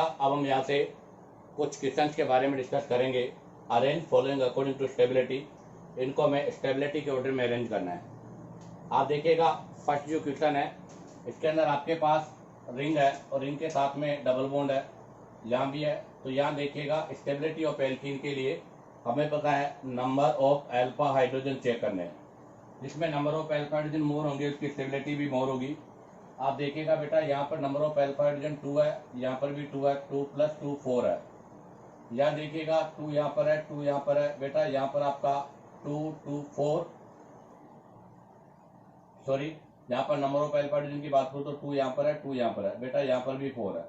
अब हम यहाँ से कुछ क्वेश्चंस के बारे में डिस्कस करेंगे। Arrange following according to stability, इनको हमें स्टेबिलिटी के ऑर्डर में अरेंज करना है। आप देखिएगा फर्स्ट जो क्वेश्चन है इसके अंदर आपके पास रिंग है और रिंग के साथ में डबल बॉन्ड है, यहाँ भी है। तो यहाँ देखिएगा स्टेबिलिटी ऑफ एल्कीन के लिए हमें पता है number of alpha hydrogen check करने हैं, जिसमें number of alpha hydrogen more होंगे उसकी स्टेबिलिटी भी मोर होगी। आप देखिएगा बेटा यहाँ पर नंबर ऑफ अल्फा हाइड्रोजन 2 है, यहाँ पर भी 2 है, 2 + 2 4 है। यहाँ देखिएगा 2 यहाँ पर है, 2 यहाँ पर है बेटा, यहाँ पर आपका 2 2 4 सॉरी, यहाँ पर नंबर ऑफ अल्फा हाइड्रोजन की बात करूँ तो 2 यहाँ पर है, 2 यहाँ पर है बेटा, यहाँ पर भी 4 है।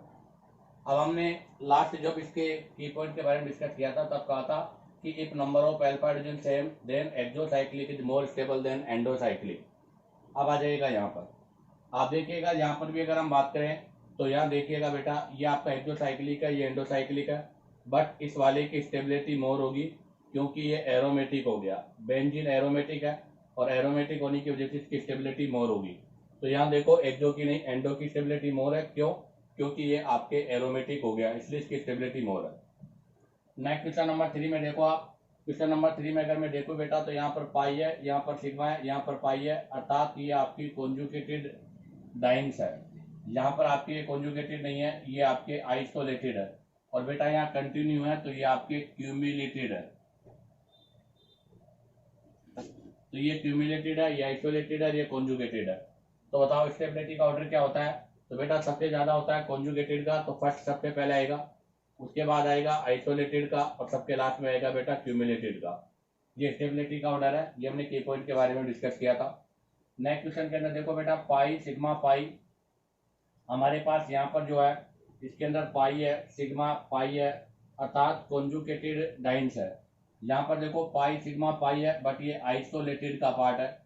अब हमने लास्ट जब इसके की पॉइंट के बारे में डिस्कस किया था तब कहा था कि if number of alpha hydrogen same then exocyclic is more stable than endocyclic. अब आ जाएगा यहाँ पर, आप देखिएगा यहाँ पर भी अगर हम बात करें तो यहाँ देखिएगा बेटा ये आपका एक्सोसाइक्लिक है, ये एंडोसाइक्लिक है, बट इस वाले की स्टेबिलिटी मोर होगी क्योंकि ये एरोमेटिक हो गया। बेंजीन एरोमेटिक है और एरोमेटिक होने की वजह से इसकी स्टेबिलिटी मोर होगी। तो यहाँ देखो एक्सो की नहीं एंडो की स्टेबिलिटी मोर है, क्यों? क्योंकि ये आपके एरोमेटिक हो गया, इसलिए इसकी स्टेबिलिटी मोर है। नेक्स्ट क्वेश्चन नंबर 3 में देखो आप, क्वेश्चन नंबर 3 में अगर मैं देखो बेटा तो यहाँ पर पाई है, यहाँ पर सिग्मा है, यहाँ पर पाई है, अर्थात ये आपकी कॉन्जुगेटेड डाइन्स है। यहाँ पर आपकी ये कॉन्जुगेटेड नहीं है, ये आपके आइसोलेटेड है। और बेटा यहाँ कंटिन्यू है तो ये आपके क्यूमुलेटेड है। तो ये क्यूमुलेटेड है, ये आइसोलेटेड है, ये कॉन्जुगेटेड है। तो बताओ स्टेबिलिटी का ऑर्डर क्या होता है? तो बेटा सबसे ज्यादा होता है कॉन्जुगेटेड का, तो फर्स्ट सबसे पहले आएगा, उसके बाद आएगा आइसोलेटेड का और सबके लास्ट में आएगा बेटा क्यूमुलेटेड का। ये स्टेबिलिटी का ऑर्डर है, ये हमने की पॉइंट के बारे में डिस्कस किया था। नेक्स्ट क्वेश्चन के अंदर देखो बेटा पाई सिग्मा पाई, हमारे पास यहाँ पर जो है इसके अंदर पाई है, सिग्मा पाई है, अर्थात कॉन्जुगेटेड डाइन्स है। यहाँ पर देखो पाई सिग्मा पाई है बट ये आइसोलेटेड का पार्ट है,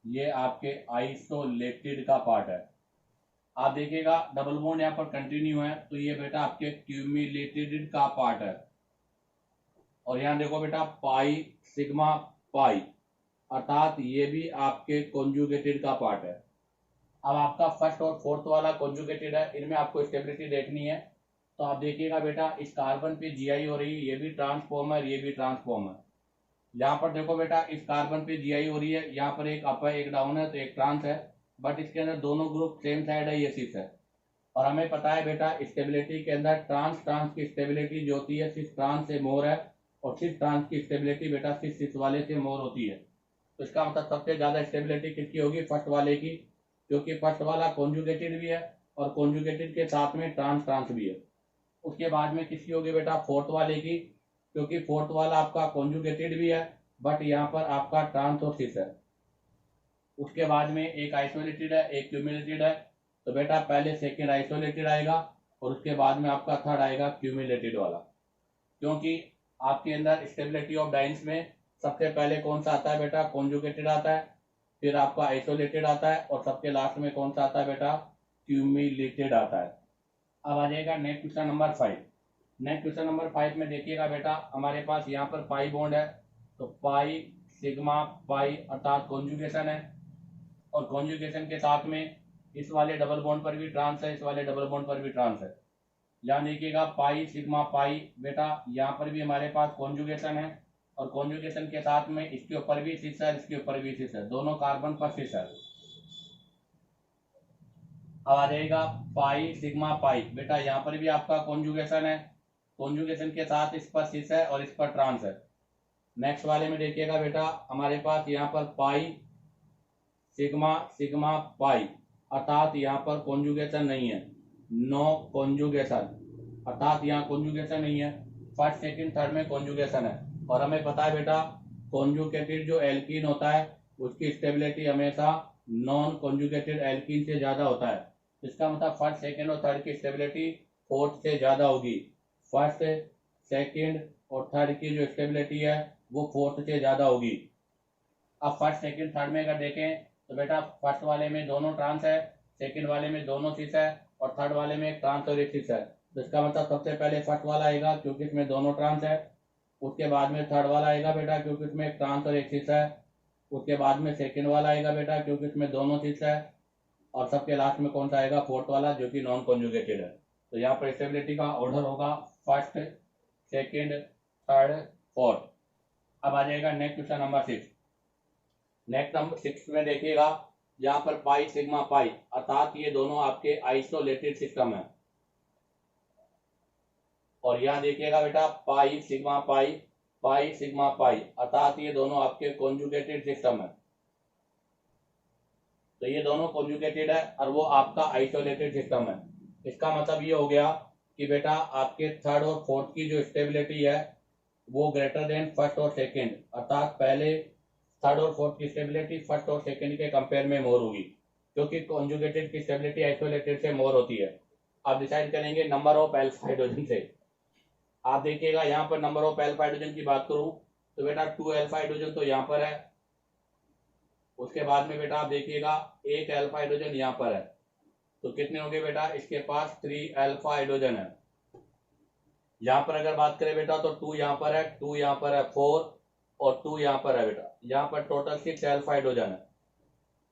ये आपके आइसोलेटेड का पार्ट है। आप देखिएगा डबल बॉन्ड यहाँ पर कंटिन्यू है तो ये बेटा आपके क्यूमुलेटेड का पार्ट है। और यहाँ देखो बेटा पाई सिग्मा पाई, अर्थात ये भी आपके कॉन्जुगेटेड का पार्ट है। अब आपका फर्स्ट और फोर्थ वाला कॉन्जुगेटेड है, इनमें आपको स्टेबिलिटी देखनी है। तो आप देखिएगा बेटा इस कार्बन पे जीआई हो रही है, ये भी ट्रांसफॉर्मर, ये भी ट्रांसफॉर्मर। यहाँ पर देखो बेटा इस कार्बन पे जीआई हो रही है, यहाँ पर एक अप है एक डाउन है तो एक ट्रांस है, बट इसके अंदर दोनों ग्रुप सेम साइड है, ये सिस है। और हमें पता है बेटा स्टेबिलिटी के अंदर ट्रांस ट्रांस की स्टेबिलिटी जो होती है सिस ट्रांस से मोर है, और सिस ट्रांस की स्टेबिलिटी बेटा सिस सिस वाले से मोर होती है। तो इसका मतलब सबसे ज्यादा स्टेबिलिटी किसकी होगी? फर्स्ट वाले की, क्योंकि फर्स्ट वाला कॉन्जुगेटेड भी है और कॉन्जुगेटेड के साथ में ट्रांस ट्रांस भी है। उसके बाद में किसकी होगी बेटा? फोर्थ वाले की, क्योंकि फोर्थ वाला आपका कॉन्जुगेटेड भी है बट यहाँ पर आपका ट्रांस और सिस है। उसके बाद में एक आइसोलेटेड है एक क्यूमुलेटेड है, तो बेटा पहले सेकेंड आइसोलेटेड आएगा और उसके बाद में आपका थर्ड आएगा क्यूमुलेटेड वाला। क्योंकि आपके अंदर स्टेबिलिटी ऑफ डाइन्स में सबसे पहले कौन सा आता है बेटा? कॉन्जुगेटेड आता है, फिर आपका आइसोलेटेड आता है और सबके लास्ट में कौन सा आता है बेटा? क्यूमुलेटेड आता है। अब आ जाएगा next question number 5। Next question number 5 में देखिएगा बेटा हमारे पास यहाँ पर पाई बॉन्ड है, तो पाई सिग्मा पाई अर्थात कॉन्जुगेशन है, और कॉन्जुगेशन के साथ में इस वाले डबल बॉन्ड पर भी ट्रांस है, इस वाले डबल बॉन्ड पर भी ट्रांस है। यहाँ देखिएगा पाई सिग्मा पाई बेटा, यहाँ पर भी हमारे पास कॉन्जुगेशन है और कॉन्जुगेशन के साथ में इसके ऊपर भी सिस है, इसके ऊपर भी सिस है, दोनों कार्बन पर सिस है। अब आ जाएगा पाई सिग्मा पाई बेटा, यहाँ पर भी आपका कॉन्जुगेशन है, कॉन्जुगेशन के साथ इस पर सिस है और इस पर ट्रांस है। नेक्स्ट वाले में देखिएगा बेटा हमारे पास यहाँ पर पाई सिग्मा सिग्मा पाई, अर्थात यहाँ पर कॉन्जुगेशन नहीं है, नो कॉन्जुगेशन, अर्थात यहाँ कॉन्जुगेशन नहीं है। फर्स्ट सेकंड थर्ड में कॉन्जुगेशन है, और हमें पता है बेटा कॉन्जुगेटेड जो एल्कीन होता है उसकी स्टेबिलिटी हमेशा नॉन कॉन्जुगेटेड एल्कीन से ज्यादा होता है। इसका मतलब फर्स्ट सेकंड और थर्ड की स्टेबिलिटी फोर्थ से ज्यादा होगी। फर्स्ट सेकंड और थर्ड की जो स्टेबिलिटी है वो फोर्थ से ज्यादा होगी। अब फर्स्ट सेकंड थर्ड में अगर देखें तो बेटा फर्स्ट वाले में दोनों ट्रांस है, सेकंड वाले में दोनों सिस है और थर्ड वाले में एक ट्रांस और एक सिस है। तो इसका मतलब सबसे पहले फर्स्ट वाला आएगा क्योंकि इसमें दोनों ट्रांस है, उसके बाद में थर्ड वाला आएगा बेटा क्योंकि इसमें एक ट्रांस और एक सिस है, उसके बाद में सेकंड वाला आएगा बेटा क्योंकि इसमें दोनों सिस है, और सबके लास्ट में कौन सा आएगा? फोर्थ वाला जो कि नॉन कॉन्जुगेटेड है। तो यहाँ पर स्टेबिलिटी का ऑर्डर होगा फर्स्ट, सेकेंड, थर्ड, फोर्थ। अब आ जाएगा next question number 6। Next number 6 में देखिएगा यहाँ पर पाई सिग्मा पाई, अर्थात ये दोनों आपके आइसोलेटेड सिस्टम है। और यहाँ देखिएगा बेटा pi sigma pi, pi sigma pi, अर्थात ये दोनों आपके कॉन्जुगेटेड सिस्टम है। तो ये दोनों कॉन्जुगेटेड है और वो आपका आइसोलेटेड सिस्टम है। इसका मतलब ये हो गया कि बेटा आपके थर्ड और फोर्थ की जो स्टेबिलिटी है वो ग्रेटर देन फर्स्ट और सेकंड, अर्थात पहले थर्ड और फोर्थ की स्टेबिलिटी फर्स्ट और सेकंड के कंपेयर में मोर होगी, क्योंकि कॉन्जुगेटेड की स्टेबिलिटी आइसोलेटेड से मोर होती है। आप डिसाइड करेंगे नंबर ऑफ अल्फा हाइड्रोजन से। आप देखिएगा यहाँ पर नंबर ऑफ अल्फा हाइड्रोजन की बात करूं तो बेटा 2 अल्फा हाइड्रोजन तो यहाँ पर है। उसके बाद में बेटा आप देखिएगा 1 अल्फा हाइड्रोजन यहाँ पर है, तो कितने होंगे बेटा, इसके पास 3 अल्फा हाइड्रोजन है। यहाँ पर अगर बात करें बेटा तो 2 यहाँ पर है, 2 यहाँ पर है, 4 और 2 यहाँ पर है बेटा, यहाँ पर टोटल 6 अल्फा हाइड्रोजन है।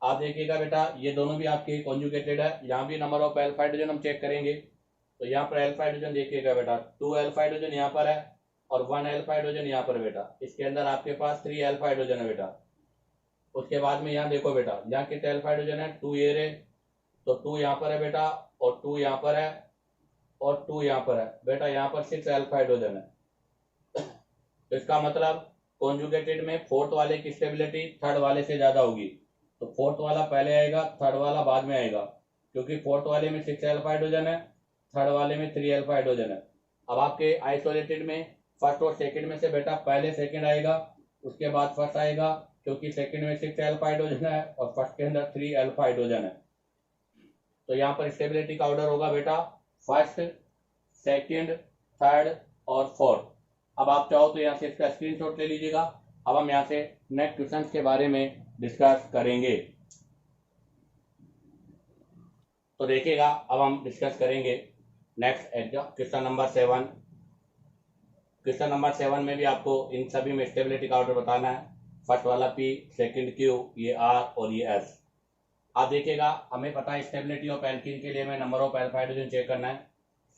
आप देखिएगा बेटा ये दोनों भी आपके कॉन्जुगेटेड है। यहाँ भी नंबर ऑफ अल्फा हाइड्रोजन हम चेक करेंगे, तो यहाँ पर अल्फा हाइड्रोजन देखिएगा बेटा 2 अल्फा हाइड्रोजन यहाँ पर है और 1 अल्फा हाइड्रोजन यहाँ पर बेटा, इसके अंदर आपके पास 3 अल्फा हाइड्रोजन है बेटा। उसके बाद में यहाँ देखो बेटा यहाँ कितने अल्फा हाइड्रोजन है, 2 ये रे, तो 2 यहाँ पर है बेटा और 2 यहाँ पर है और 2 यहाँ पर है बेटा, यहाँ पर 6 अल्फा हाइड्रोजन है। तो इसका मतलब कॉन्जुगेटेड में फोर्थ वाले की स्टेबिलिटी थर्ड वाले से ज्यादा होगी, तो फोर्थ वाला पहले आएगा, थर्ड वाला बाद में आएगा, क्योंकि फोर्थ वाले में 6 अल्फा हाइड्रोजन है, थर्ड वाले में 3 अल्फा हाइड्रोजन है। अब आपके आइसोलेटेड में फर्स्ट और सेकंड में से बेटा पहले सेकंड आएगा, उसके बाद फर्स्ट आएगा, क्योंकि सेकंड में 6 अल्फा हाइड्रोजन है और फर्स्ट के अंदर 3 अल्फा हाइड्रोजन है। तो यहाँ पर स्टेबिलिटी का ऑर्डर होगा बेटा फर्स्ट, सेकंड, थर्ड और फोर्थ। अब आप चाहो तो यहाँ से इसका स्क्रीनशॉट ले लीजिएगा। अब हम यहाँ से नेक्स्ट क्वेश्चंस के बारे में डिस्कस करेंगे। तो देखिएगा अब हम डिस्कस करेंगे next question number 7। Question number 7 में भी आपको इन सभी में स्टेबिलिटी का ऑर्डर बताना है। फर्स्ट वाला P, सेकंड Q, ये R और ये S। आप देखिएगा हमें पता है स्टेबिलिटी ऑफ एल्कीन के लिए हमें number of alpha hydrogen check करना है।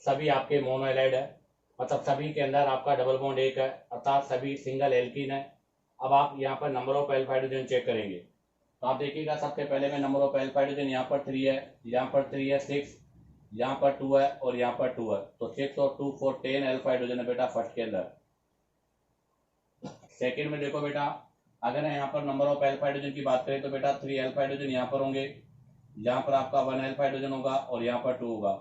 सभी आपके मोनोहैलाइड है, मतलब सभी के अंदर आपका डबल बॉन्ड 1 है, अर्थात सभी सिंगल एल्कीन है। अब आप यहाँ पर number of alpha hydrogen check करेंगे, तो आप देखिएगा सबसे पहले में नंबर ऑफ अल्फा हाइड्रोजन यहाँ पर 3 है, यहाँ पर 3 है, 6, यहाँ पर 2 है और यहाँ पर 2 है, तो 6 और 2 4 10 अल्फा हाइड्रोजन है बेटा फर्स्ट के अंदर। सेकेंड में देखो बेटा अगर यहाँ पर नंबर ऑफ अल्फा हाइड्रोजन की बात करें तो बेटा 3 अल्फा हाइड्रोजन यहाँ पर होंगे, यहाँ पर आपका 1 अल्फा हाइड्रोजन होगा और यहाँ पर 2 होगा।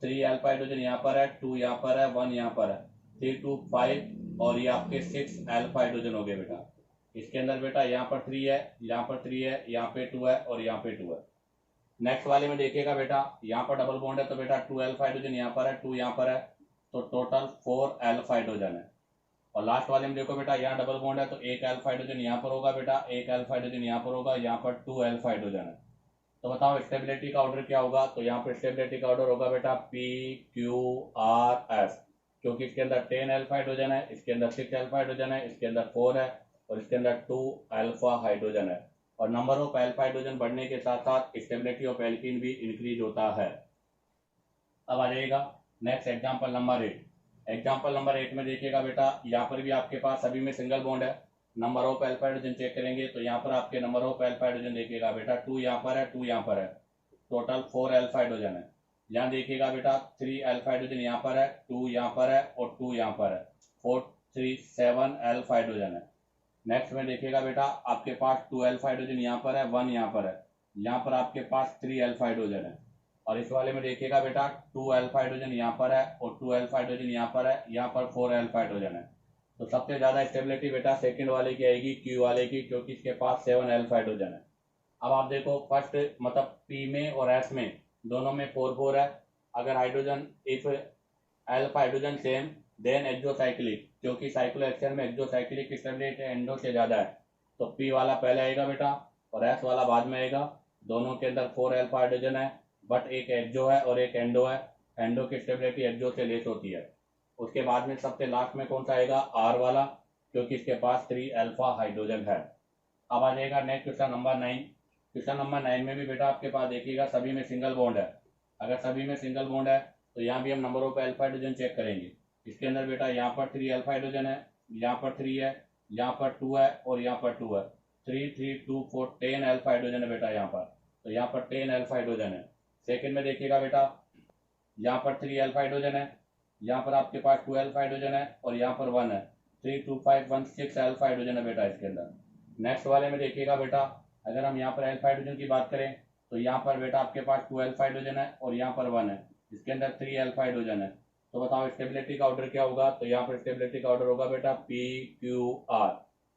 3 अल्फा हाइड्रोजन यहाँ पर है, 2 यहाँ पर है, 1 यहाँ पर है, 3 2 5 और ये आपके 6 अल्फा हाइड्रोजन हो गए बेटा। इसके अंदर बेटा यहाँ पर 3 है, यहाँ पर 3 है, यहाँ पे 2 है और यहाँ पे 2 है। नेक्स्ट वाले में देखिएगा बेटा यहाँ पर डबल बॉन्ड है, तो बेटा 2 अल्फा हाइड्रोजन यहाँ पर है, 2 यहाँ पर है, तो टोटल 4 अल्फा हाइड्रोजन है। और लास्ट वाले में देखो बेटा यहाँ डबल बॉन्ड है, तो 1 अल्फा हाइड्रोजन यहाँ पर होगा बेटा, 1 अल्फा हाइड्रोजन यहाँ पर होगा, यहाँ पर 2 अल्फा हाइड्रोजन है। तो बताओ स्टेबिलिटी का ऑर्डर क्या होगा, तो यहाँ पर स्टेबिलिटी का ऑर्डर होगा बेटा P Q R S, क्योंकि इसके अंदर 10 अल्फा हाइड्रोजन है, इसके अंदर 6 अल्फा हाइड्रोजन है, इसके अंदर 4 है और इसके अंदर 2 अल्फा हाइड्रोजन है। और नंबर ऑफ अल्फा हाइड्रोजन बढ़ने के साथ साथ स्टेबिलिटी ऑफ एल्कीन भी इंक्रीज होता है। अब आ जाएगा next example number 8। Example number 8 में देखिएगा बेटा यहाँ पर भी आपके पास सभी में सिंगल बॉन्ड है। Number of alpha hydrogen check करेंगे तो यहाँ पर आपके नंबर ऑफ अल्फा हाइड्रोजन देखिएगा बेटा 2 यहाँ पर है, 2 यहाँ पर है, टोटल 4 अल्फा हाइड्रोजन है। यहाँ देखिएगा बेटा 3 अल्फा हाइड्रोजन यहाँ पर है, 2 यहाँ पर है और 2 यहाँ पर है, 4 3 7 अल्फा हाइड्रोजन है। नेक्स्ट में देखिएगा बेटा आपके पास 2 अल्फा हाइड्रोजन यहाँ पर है, 1 यहाँ पर है, यहाँ पर आपके पास 3 अल्फा हाइड्रोजन है। और इस वाले में देखिएगा बेटा 2 अल्फा हाइड्रोजन यहाँ पर है और 2 अल्फा हाइड्रोजन यहाँ पर है, यहाँ पर 4 अल्फा हाइड्रोजन है। तो सबसे ज्यादा स्टेबिलिटी बेटा सेकंड वाले की आएगी, Q वाले की, क्योंकि इसके पास 7 अल्फा हाइड्रोजन है। अब आप देखो फर्स्ट मतलब P में और S में दोनों में 4 4 है। अगर hydrogen if alpha hydrogen same then exocyclic, क्योंकि साइक्लोहेक्सेन में एक्सोसाइक्लिक स्टेबिलिटी एंडो से ज्यादा है, तो P वाला पहले आएगा बेटा और S वाला बाद में आएगा। दोनों के अंदर 4 अल्फा हाइड्रोजन है, बट एक एक्सो है और एक एंडो है, एंडो की स्टेबिलिटी एक्सो से लेस होती है। उसके बाद में सबसे लास्ट में कौन सा आएगा, आर वाला, क्योंकि इसके पास 3 अल्फा हाइड्रोजन है। अब आ जाएगा next question number 9। Question number 9 में भी बेटा आपके पास देखिएगा सभी में सिंगल बॉन्ड है। अगर सभी में सिंगल बॉन्ड है तो यहाँ भी हम number of alpha hydrogen check करेंगे। इसके अंदर बेटा यहाँ पर 3 अल्फा हाइड्रोजन है, यहाँ पर 3 है, यहाँ पर 2 है और यहाँ पर 2 है। 3 3 2 4 10 अल्फा हाइड्रोजन है बेटा यहाँ पर। तो यहाँ पर 10 अल्फा हाइड्रोजन है। सेकेंड में देखिएगा बेटा, यहाँ पर 3 अल्फा हाइड्रोजन है, यहाँ पर आपके पास 2 अल्फा हाइड्रोजन है और यहाँ पर 1 है। 3 2 5 1 6 अल्फा हाइड्रोजन है बेटा इसके अंदर। नेक्स्ट वाले में देखिएगा बेटा, अगर हम यहाँ पर अल्फा हाइड्रोजन की बात करें तो यहाँ पर बेटा आपके पास 2 अल्फा हाइड्रोजन है और यहाँ पर 1 है। इसके अंदर 3 अल्फा हाइड्रोजन है। तो बताओ स्टेबिलिटी का ऑर्डर क्या होगा? तो यहाँ पर स्टेबिलिटी का ऑर्डर होगा बेटा पी क्यू आर।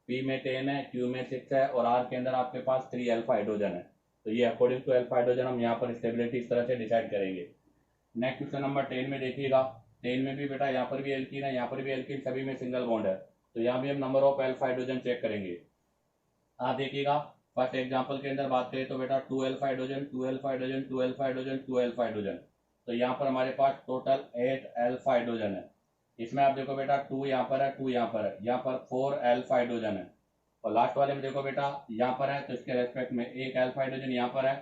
पी में 10 है, क्यू में 6 है और आर के अंदर आपके पास 3 अल्फा हाइड्रोजन है। तो ये अकॉर्डिंग टू अल्फा हाइड्रोजन हम यहाँ पर स्टेबिलिटी इस तरह से डिसाइड करेंगे। नेक्स्ट क्वेश्चन नंबर 10 में देखिएगा, 10 में भी बेटा यहाँ पर भी एल्कीन है, यहाँ पर भी एल्कीन, सभी में सिंगल बॉन्ड है। तो यहाँ भी हम number of alpha hydrogen check करेंगे। आप देखिएगा फर्स्ट एग्जांपल के अंदर बात करें तो बेटा 2 alpha hydrogen, 2 alpha hydrogen, 2 alpha hydrogen, 2 alpha hydrogen. तो यहाँ पर हमारे पास टोटल 8 अल्फा हाइड्रोजन है। इसमें आप देखो बेटा 2 यहाँ पर है, 2 यहाँ पर है, यहाँ पर 4 अल्फा हाइड्रोजन है। और लास्ट वाले में देखो बेटा यहाँ पर है, तो इसके रेस्पेक्ट में 1 अल्फा हाइड्रोजन यहाँ पर है,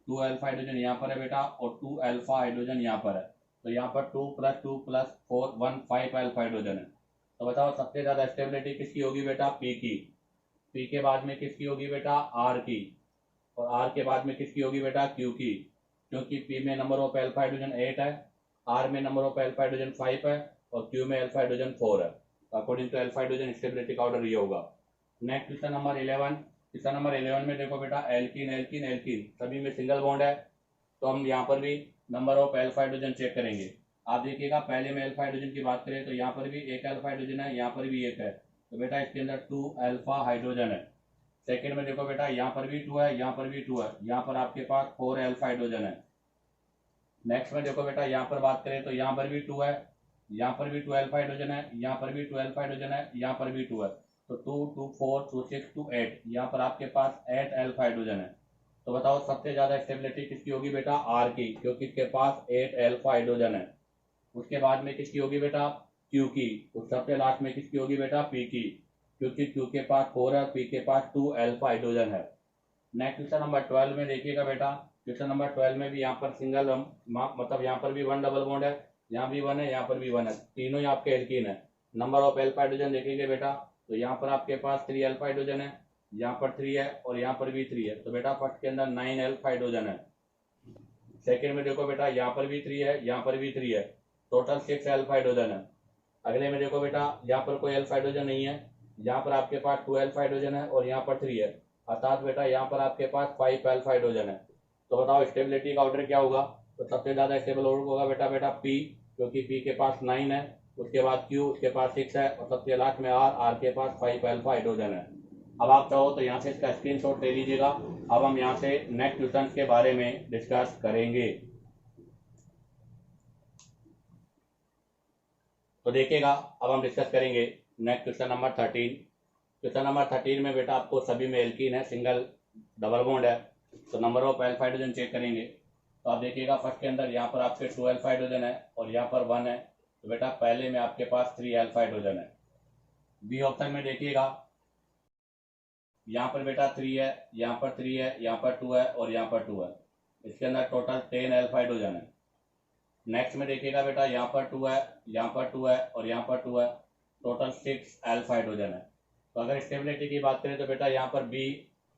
2 अल्फा हाइड्रोजन यहाँ पर है बेटा और 2 अल्फा हाइड्रोजन यहाँ पर है। तो यहाँ पर 2 + 2 + 4 1 5 अल्फा हाइड्रोजन है। तो बताओ सबसे ज्यादा स्टेबिलिटी किसकी होगी बेटा? पी की। पी के बाद में किसकी होगी बेटा? आर की। और आर के बाद में किसकी होगी बेटा? क्यू की। क्योंकि पी में नंबर ऑफ अल्फा हाइड्रोजन 8 है, आर में नंबर ऑफ अल्फा हाइड्रोजन 5 है और क्यू में अल्फा हाइड्रोजन 4 है। तो according to alpha hydrogen stability का ऑर्डर ये होगा। Next question number 11। Question number 11 में देखो बेटा एल्कीन एल्कीन एल्कीन सभी में सिंगल बॉन्ड है। तो हम यहाँ पर भी number of alpha hydrogen check करेंगे। आप देखिएगा पहले में अल्फा हाइड्रोजन की बात करें तो यहाँ पर भी 1 अल्फा हाइड्रोजन है, यहाँ पर भी 1 है। तो बेटा इसके अंदर 2 अल्फा हाइड्रोजन है। सेकेंड में देखो बेटा यहाँ पर भी 2 है, यहाँ पर भी 2 है, यहाँ पर आपके पास 4 अल्फा हाइड्रोजन है। नेक्स्ट में देखो बेटा यहाँ पर बात करें तो यहाँ पर भी 2 है, यहाँ पर भी 2 अल्फा हाइड्रोजन है, यहाँ पर भी 2 अल्फा हाइड्रोजन है, यहाँ पर भी 2 है। तो 2 2 4 2 6 2 8, यहाँ पर आपके पास 8 अल्फा हाइड्रोजन है। तो बताओ सबसे ज्यादा स्टेबिलिटी किसकी होगी बेटा? आर की, क्योंकि इसके पास 8 अल्फा हाइड्रोजन है। उसके बाद में किसकी होगी बेटा? क्यू की। उस सबसे लास्ट में किसकी होगी बेटा? पी की, क्योंकि क्यू के पास 4 है, पी के पास 2 अल्फा हाइड्रोजन है। नेक्स्ट क्वेश्चन नंबर 12 में देखिएगा बेटा, क्वेश्चन नंबर 12 में भी यहाँ पर सिंगल मतलब यहाँ पर भी 1 डबल बॉन्ड है, यहाँ भी 1 है, यहाँ पर भी 1 है, तीनों ही आपके एल्कीन है। नंबर ऑफ अल्फा हाइड्रोजन देखेंगे बेटा तो यहाँ पर आपके पास 3 अल्फा हाइड्रोजन है, यहाँ पर 3 है और यहाँ पर भी 3 है। तो बेटा फर्स्ट के अंदर 9 अल्फा हाइड्रोजन है। सेकेंड में देखो बेटा यहाँ पर भी 3 है, यहाँ पर भी 3 है, टोटल 6 अल्फा हाइड्रोजन है। अगले में देखो बेटा यहाँ पर कोई अल्फा हाइड्रोजन नहीं है, यहाँ पर आपके पास 2 अल्फा हाइड्रोजन है और यहाँ पर 3 है, अर्थात बेटा यहाँ पर आपके पास 5 अल्फा हाइड्रोजन है। तो बताओ स्टेबिलिटी का ऑर्डर क्या होगा? तो सबसे ज्यादा स्टेबल ऑर्डर होगा बेटा पी, क्योंकि पी के पास 9 है, उसके बाद क्यू, उसके पास 6 है और सबसे लास्ट में आर, आर के पास 5 अल्फा हाइड्रोजन है। अब आप चाहो तो यहाँ से इसका स्क्रीनशॉट ले लीजिएगा। अब हम यहाँ से नेक्स्ट क्वेश्चन के बारे में डिस्कस करेंगे। तो देखिएगा अब हम डिस्कस करेंगे next question number 13। Question number 13 में बेटा आपको सभी में एल्कीन है, सिंगल डबल बॉन्ड है। तो number of alpha hydrogen check करेंगे। तो आप देखिएगा फर्स्ट के अंदर यहाँ पर आपके 2 अल्फा हाइड्रोजन है और यहाँ पर 1 है। तो बेटा पहले में आपके पास 3 अल्फा हाइड्रोजन है। बी ऑप्शन में देखिएगा यहाँ पर बेटा 3 है, यहाँ पर 3 है, यहाँ पर 2 है और यहाँ पर 2 है। इसके अंदर टोटल 10 अल्फा हाइड्रोजन है। नेक्स्ट में देखिएगा बेटा यहाँ पर 2 है, यहाँ पर 2 है और यहाँ पर 2 है, टोटल 6 अल्फा हाइड्रोजन है। तो अगर स्टेबिलिटी की बात करें तो बेटा यहाँ पर बी,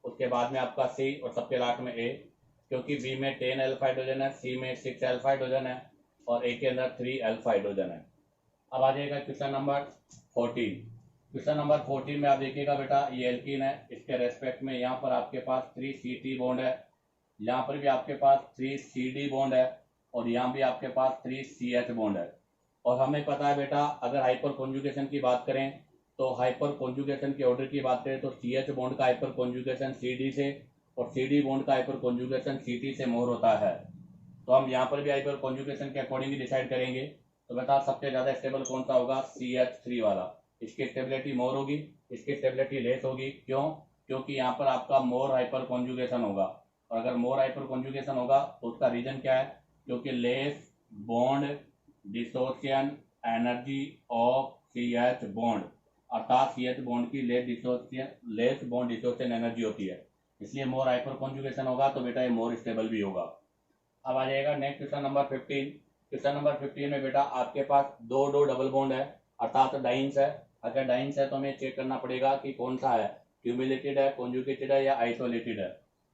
उसके बाद में आपका सी और सबके लास्ट में ए, क्योंकि बी में 10 अल्फा हाइड्रोजन है, सी में 6 अल्फा हाइड्रोजन है और ए के अंदर 3 अल्फा हाइड्रोजन है। अब आ जाएगा क्वेश्चन नंबर 14। क्वेश्चन नंबर 14 में आप देखिएगा बेटा ये एल्कीन है, इसके रेस्पेक्ट में यहाँ पर आपके पास 3 सी बॉन्ड है, यहाँ पर भी आपके पास 3 सी बॉन्ड है और यहाँ भी आपके पास 3 CH बॉन्ड है। और हमें पता है बेटा अगर हाइपर कॉन्जुगेशन की बात करें तो हाइपर कॉन्जुगेशन के ऑर्डर की बात करें तो CH बॉन्ड का हाइपर कॉन्जुगेशन CD से और CD बॉन्ड का हाइपर कॉन्जुगेशन CT से मोर होता है। तो हम यहाँ पर भी हाइपर कॉन्जुगेशन के अकॉर्डिंग डिसाइड करेंगे। तो बेटा सबसे ज्यादा स्टेबल कौन सा होगा? CH3 वाला। इसकी स्टेबिलिटी मोर होगी, इसकी स्टेबिलिटी लेस होगी। क्यों? क्योंकि यहाँ पर आपका मोर हाइपर कॉन्जुगेशन होगा और अगर मोर हाइपर कॉन्जुगेशन होगा तो उसका रीजन क्या है? क्योंकि less bond dissociation energy of CH bond, अर्थात CH बॉन्ड की लेस बॉन्ड डिसोसिएशन एनर्जी होती है, इसलिए मोर हाइपर कॉन्जुगेशन होगा। तो बेटा ये मोर स्टेबल भी होगा। अब आ जाएगा next question number 15। Question number 15 में बेटा आपके पास दो डबल बॉन्ड है अर्थात डाइंस है। अगर डाइंस है तो हमें चेक करना पड़ेगा कि कौन सा है, क्यूमुलेटेड है, कॉन्जुगेटेड है या आइसोलेटेड है।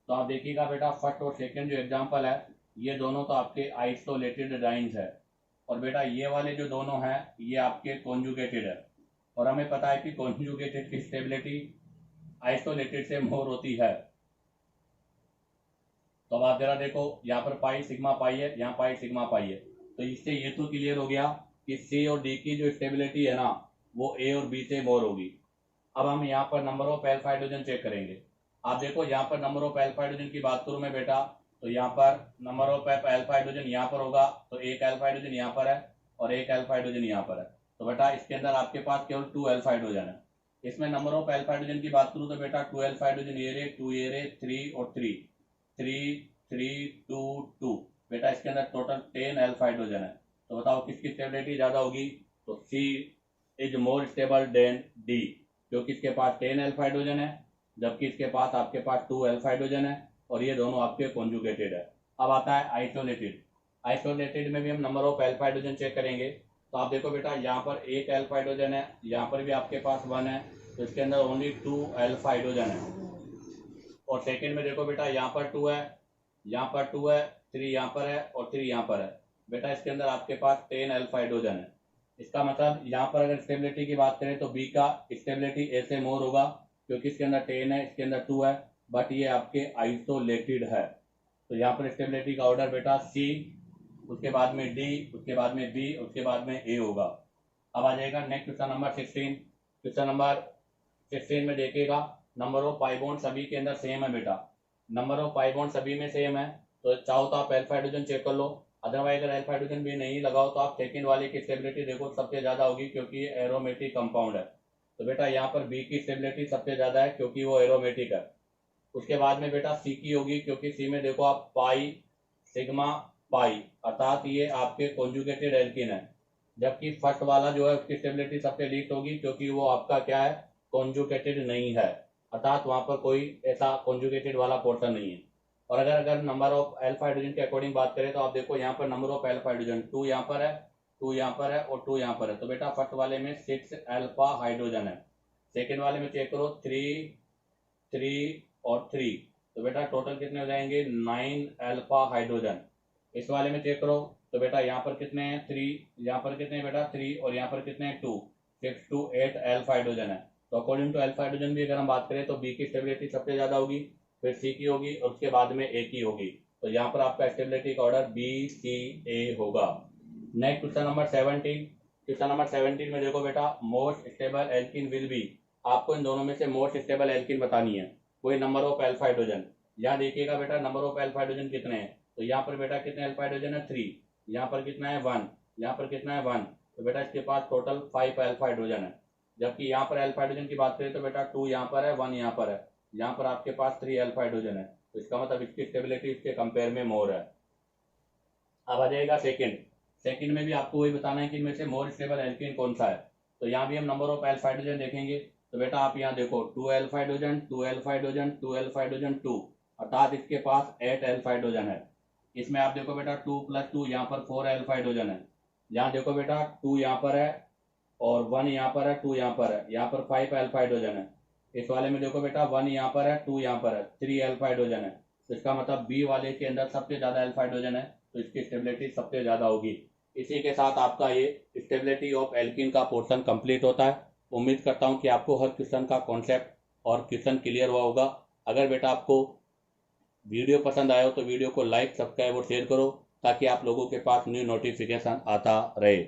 तो आप देखिएगा बेटा फर्स्ट और सेकंड जो एग्जांपल है ये दोनों तो आपके आइसोलेटेड डाइंस है, और बेटा ये वाले जो दोनों हैं ये आपके कॉन्जुगेटेड है। और हमें पता है कि कॉन्जुगेटेड की स्टेबिलिटी आइसोलेटेड से मोर होती है। तो अब आप जरा देखो यहाँ पर पाई सिग्मा पाई है, यहाँ पाई सिग्मा पाई है, तो इससे ये तो क्लियर हो गया कि सी और डी की जो स्टेबिलिटी है ना वो ए और बी से मोर होगी। अब हम यहाँ पर number of alpha hydrogen check करेंगे। आप देखो यहाँ पर नंबर ऑफ अल्फा हाइड्रोजन की बात करूँ मैं बेटा, तो यहाँ पर नंबर ऑफ अल्फा हाइड्रोजन यहाँ पर होगा, तो एक अल्फा हाइड्रोजन यहाँ पर है और एक अल्फा हाइड्रोजन यहाँ पर है। तो बेटा इसके अंदर आपके पास केवल 2 अल्फा हाइड्रोजन है। इसमें नंबर ऑफ अल्फा हाइड्रोजन की बात करूँ तो बेटा 2 अल्फा हाइड्रोजन ये रे, 2 ये रे, 3 और 3, 3 3 2 2, बेटा इसके अंदर टोटल 10 अल्फा हाइड्रोजन है। तो बताओ किसकी स्टेबिलिटी ज्यादा होगी, तो C is more stable than D, क्योंकि इसके पास 10 अल्फा हाइड्रोजन है जबकि इसके पास आपके पास 2 अल्फा हाइड्रोजन है और ये दोनों आपके कॉन्जुगेटेड है। अब आता है आइसोलेटेड। आइसोलेटेड में भी हम number of alpha hydrogen check करेंगे। तो आप देखो बेटा यहाँ पर एक अल्फा हाइड्रोजन है, यहाँ पर भी आपके पास 1 है, तो इसके अंदर ओनली 2 अल्फा हाइड्रोजन है। और सेकेंड में देखो बेटा यहाँ पर 2 है, यहाँ पर 2 है, 3 यहाँ पर है और 3 यहाँ पर है, बेटा इसके अंदर आपके पास 10 अल्फा हाइड्रोजन है। इसका मतलब यहाँ पर अगर स्टेबिलिटी की बात करें तो बी का स्टेबिलिटी ए से मोर होगा क्योंकि इसके अंदर 10 है, इसके अंदर 2 है, बट ये आपके आइसोलेटेड है। तो यहाँ पर स्टेबिलिटी का ऑर्डर बेटा सी, उसके बाद में डी, उसके बाद में बी, उसके बाद में ए होगा। अब आ जाएगा next question number 16। Question number 16 में देखिएगा नंबर ऑफ पाई बॉन्ड सभी के अंदर सेम है बेटा, नंबर ऑफ पाई बॉन्ड सभी में सेम है। तो चाहो तो आप अल्फा हाइड्रोजन चेक कर लो, अदरवाइज अगर अल्फा हाइड्रोजन भी नहीं लगाओ तो आप सेकंड वाले की स्टेबिलिटी देखो सबसे ज्यादा होगी क्योंकि ये एरोमेटिक कंपाउंड है। तो बेटा यहाँ पर बी की स्टेबिलिटी सबसे ज्यादा है क्योंकि वो एरोमेटिक है। उसके बाद में बेटा सी की होगी क्योंकि सी में देखो आप पाई सिग्मा पाई अर्थात ये आपके कॉन्जुगेटेड एल्किन है, जबकि फर्स्ट वाला जो है उसकी स्टेबिलिटी सबसे लीस्ट होगी क्योंकि वो आपका क्या है, कॉन्जुगेटेड नहीं है, अर्थात वहां पर कोई ऐसा कॉन्जुगेटेड वाला पोर्शन नहीं है। और अगर नंबर ऑफ अल्फा हाइड्रोजन के अकॉर्डिंग बात करें तो आप देखो यहाँ पर नंबर ऑफ अल्फा हाइड्रोजन 2 यहाँ पर है, 2 यहाँ पर है और 2 यहाँ पर है, तो बेटा फर्स्ट वाले में 6 अल्फा हाइड्रोजन है। सेकेंड वाले में चेक करो 3 3 और 3, तो बेटा टोटल कितने हो जाएंगे 9 अल्फा हाइड्रोजन। इस वाले में चेक करो तो बेटा यहाँ पर कितने हैं 3, यहाँ पर कितने हैं बेटा 3 और यहाँ पर कितने हैं 2, 6 to 8 अल्फा हाइड्रोजन है। तो अकॉर्डिंग टू अल्फा हाइड्रोजन भी अगर हम बात करें तो बी की स्टेबिलिटी सबसे ज्यादा होगी, फिर सी की होगी और उसके बाद में ए की होगी। तो यहाँ पर आपका स्टेबिलिटी का ऑर्डर बी सी ए होगा। Next question number 17। Question number 17 में देखो बेटा most stable alkene will be, आपको इन दोनों में से मोस्ट स्टेबल एल्किन बतानी है, कोई नंबर ऑफ अल्फा हाइड्रोजन। यहाँ देखिएगा बेटा नंबर ऑफ अल्फा हाइड्रोजन कितने हैं, तो यहाँ पर बेटा कितने अल्फा हाइड्रोजन है 3, यहाँ पर कितना है 1, यहाँ पर कितना है 1, तो बेटा इसके पास टोटल 5 अल्फा हाइड्रोजन है। जबकि यहाँ पर अल्फा हाइड्रोजन की बात करें तो बेटा 2 यहाँ पर है, 1 यहाँ पर है, यहाँ पर आपके पास 3 अल्फा हाइड्रोजन है, तो इसका मतलब इसकी स्टेबिलिटी इसके कंपेयर में मोर है। अब आ जाएगा सेकंड। सेकंड में भी आपको वही बताना है कि इनमें से मोर स्टेबल एल्किन कौन सा है। तो यहाँ भी हम नंबर ऑफ अल्फा हाइड्रोजन देखेंगे। तो बेटा आप यहाँ देखो 2 alpha hydrogen, 2 alpha hydrogen, 2 alpha hydrogen, 2, अर्थात इसके पास 8 अल्फा हाइड्रोजन है। इसमें आप देखो बेटा 2 + 2 यहाँ पर 4 अल्फा हाइड्रोजन है। यहाँ देखो बेटा 2 यहाँ पर है और 1 यहाँ पर है, 2 यहाँ पर है, यहाँ पर 5 अल्फा हाइड्रोजन है। इस वाले में देखो बेटा 1 यहाँ पर है, 2 यहाँ पर है, 3 अल्फा हाइड्रोजन है। तो इसका मतलब बी वाले के अंदर सबसे ज्यादा अल्फा हाइड्रोजन है, तो इसकी स्टेबिलिटी सबसे ज्यादा होगी। इसी के साथ आपका ये स्टेबिलिटी ऑफ एल्किन का पोर्शन कंप्लीट होता है। उम्मीद करता हूँ कि आपको हर क्वेश्चन का कॉन्सेप्ट और क्वेश्चन क्लियर हुआ होगा। अगर बेटा आपको वीडियो पसंद आया हो तो वीडियो को लाइक, सब्सक्राइब और शेयर करो ताकि आप लोगों के पास न्यू नोटिफिकेशन आता रहे।